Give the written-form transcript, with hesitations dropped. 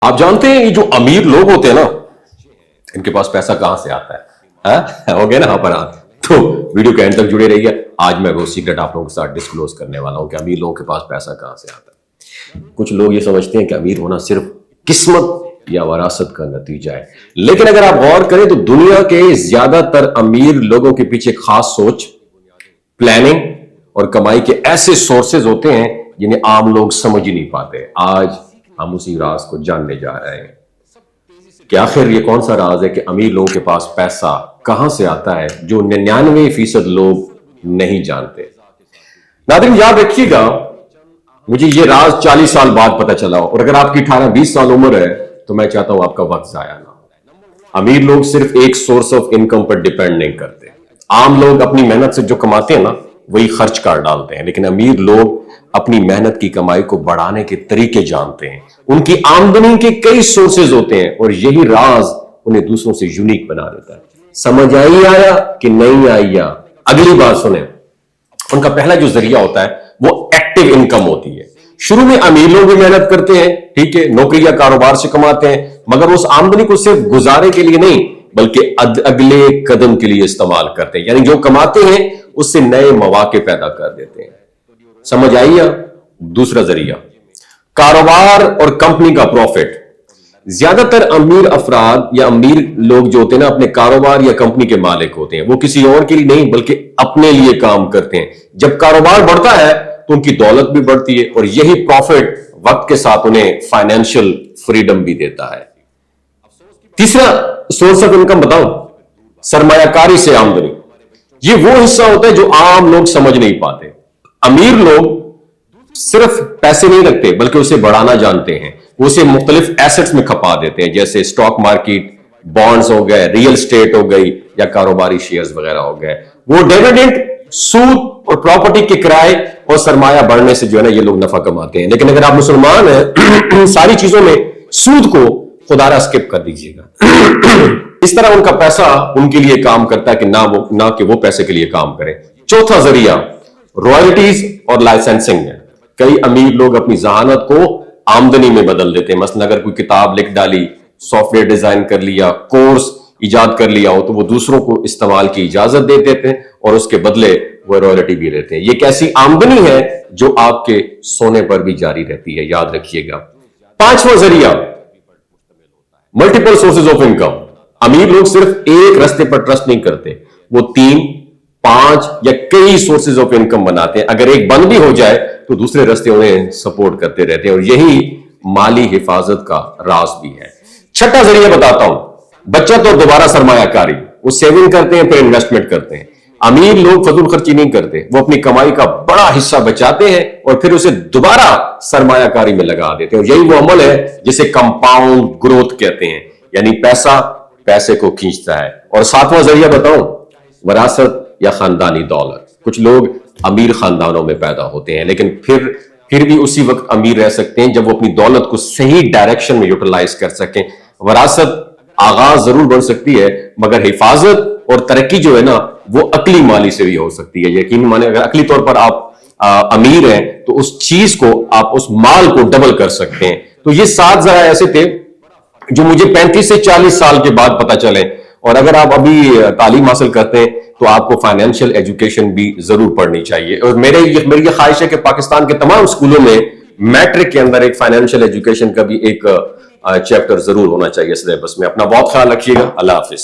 آپ جانتے ہیں یہ جو امیر لوگ ہوتے ہیں نا، ان کے پاس پیسہ کہاں سے آتا ہے؟ ہو گیا نا یہاں پر تو ویڈیو کے اینڈ تک جڑے رہیے. آج میں وہ سیکرٹ آپ لوگوں کے ساتھ ڈسکلوز کرنے والا ہوں کہ امیر لوگوں کے پاس پیسہ کہاں سے آتا ہے. کچھ لوگ یہ سمجھتے ہیں کہ امیر ہونا صرف قسمت یا وراثت کا نتیجہ ہے، لیکن اگر آپ غور کریں تو دنیا کے زیادہ تر امیر لوگوں کے پیچھے خاص سوچ، پلاننگ اور کمائی کے ایسے سورسز ہوتے ہیں جنہیں عام لوگ سمجھ ہی نہیں پاتے. آج ہم اسی راز کو جاننے جا رہے ہیں کہ آخر یہ کون سا راز ہے کہ امیر لوگوں کے پاس پیسہ کہاں سے آتا ہے، جو 99% لوگ نہیں جانتے. ناظرین یاد رکھیے گا، مجھے یہ راز 40 سال بعد پتہ چلا، اور اگر آپ کی 18-20 سال عمر ہے تو میں چاہتا ہوں آپ کا وقت ضائع نہ ہو. امیر لوگ صرف ایک source of income per depend نہیں کرتے. عام لوگ اپنی محنت سے جو کماتے ہیں نا وہی خرچ کر ڈالتے ہیں، لیکن امیر لوگ اپنی محنت کی کمائی کو بڑھانے کے طریقے جانتے ہیں. ان کی آمدنی کے کئی سورسز ہوتے ہیں اور یہی راز انہیں دوسروں سے یونیک بنا دیتا ہے. سمجھ آیا کہ نہیں آئی؟ اگلی بات سنیں. ان کا پہلا جو ذریعہ ہوتا ہے وہ ایکٹیو انکم ہوتی ہے. شروع میں امیر لوگ بھی محنت کرتے ہیں، ٹھیک ہے، نوکری یا کاروبار سے کماتے ہیں، مگر اس آمدنی کو صرف گزارے کے لیے نہیں بلکہ اگلے قدم کے لیے استعمال کرتے ہیں. یعنی جو کماتے ہیں اس سے نئے مواقع پیدا کر دیتے ہیں. سمجھ آئی؟ دوسرا ذریعہ کاروبار اور کمپنی کا پروفٹ. زیادہ تر امیر افراد یا امیر لوگ جو ہوتے ہیں نا اپنے کاروبار یا کمپنی کے مالک ہوتے ہیں. وہ کسی اور کے لیے نہیں بلکہ اپنے لیے کام کرتے ہیں. جب کاروبار بڑھتا ہے تو ان کی دولت بھی بڑھتی ہے اور یہی پروفٹ وقت کے ساتھ انہیں فائنینشل فریڈم بھی دیتا ہے. تیسرا سورس آف انکم بتاؤں، سرمایہ کاری سے آمدنی. یہ وہ حصہ ہوتا ہے جو عام لوگ سمجھ نہیں پاتے. امیر لوگ صرف پیسے نہیں رکھتے بلکہ اسے بڑھانا جانتے ہیں. وہ اسے مختلف ایسٹس میں کھپا دیتے ہیں، جیسے سٹاک مارکیٹ، بانڈز ہو گئے، ریل اسٹیٹ ہو گئی یا کاروباری شیئرز وغیرہ ہو گئے. وہ ڈیویڈنڈ، سود اور پراپرٹی کے کرائے اور سرمایہ بڑھنے سے جو ہے نا یہ لوگ نفع کماتے ہیں. لیکن اگر آپ مسلمان ہیں ساری چیزوں میں سود کو خدا را اسکپ کر دیجیے گا. اس طرح ان کا پیسہ ان کے لیے کام کرتا ہے کہ نہ کہ وہ پیسے کے لیے کام کریں. چوتھا ذریعہ رائلٹیز اور لائسنسنگ ہے. کئی امیر لوگ اپنی ذہانت کو آمدنی میں بدل دیتے ہیں. مثلا اگر کوئی کتاب لکھ ڈالی، سافٹ ویئر ڈیزائن کر لیا، کورس ایجاد کر لیا ہو تو وہ دوسروں کو استعمال کی اجازت دے دیتے ہیں اور اس کے بدلے وہ رائلٹی بھی لیتے ہیں. یہ ایک ایسی آمدنی ہے جو آپ کے سونے پر بھی جاری رہتی ہے، یاد رکھیے گا. پانچواں ذریعہ ملٹیپل سورسز آف انکم. امیر لوگ صرف ایک رستے پر ٹرسٹ نہیں کرتے، وہ 3، 5 یا کئی سورسز آف انکم بناتے ہیں. اگر ایک بند بھی ہو جائے تو دوسرے رستے انہیں سپورٹ کرتے رہتے ہیں اور یہی مالی حفاظت کا راز بھی ہے. چھٹا ذریعہ بتاتا ہوں، بچت اور دوبارہ سرمایہ کاری. وہ سیونگ کرتے ہیں پھر انویسٹمنٹ کرتے ہیں. امیر لوگ فضول خرچی نہیں کرتے، وہ اپنی کمائی کا بڑا حصہ بچاتے ہیں اور پھر اسے دوبارہ سرمایہ کاری میں لگا دیتے ہیں. اور یہی وہ عمل ہے جسے کمپاؤنڈ گروتھ کہتے ہیں، یعنی پیسہ پیسے کو کھینچتا ہے. اور ساتواں ذریعہ بتاؤں، وراثت یا خاندانی دولت. کچھ لوگ امیر خاندانوں میں پیدا ہوتے ہیں لیکن پھر بھی اسی وقت امیر رہ سکتے ہیں جب وہ اپنی دولت کو صحیح ڈائریکشن میں یوٹیلائز کر سکیں. وراثت آغاز ضرور بن سکتی ہے مگر حفاظت اور ترقی جو ہے نا وہ عقلی مالی سے بھی ہو سکتی ہے. یقین مانے اگر عقلی طور پر آپ امیر ہیں تو اس چیز کو آپ اس مال کو ڈبل کر سکتے ہیں. تو یہ 7 ذرائع ایسے تھے جو مجھے 35 سے 40 سال کے بعد پتہ چلے. اور اگر آپ ابھی تعلیم حاصل کرتے ہیں تو آپ کو فائنینشیل ایجوکیشن بھی ضرور پڑھنی چاہیے. اور میری یہ خواہش ہے کہ پاکستان کے تمام اسکولوں میں میٹرک کے اندر ایک فائنینشیل ایجوکیشن کا بھی ایک چیپٹر ضرور ہونا چاہیے سلیبس میں. اپنا بہت خیال رکھیے گا. اللہ حافظ.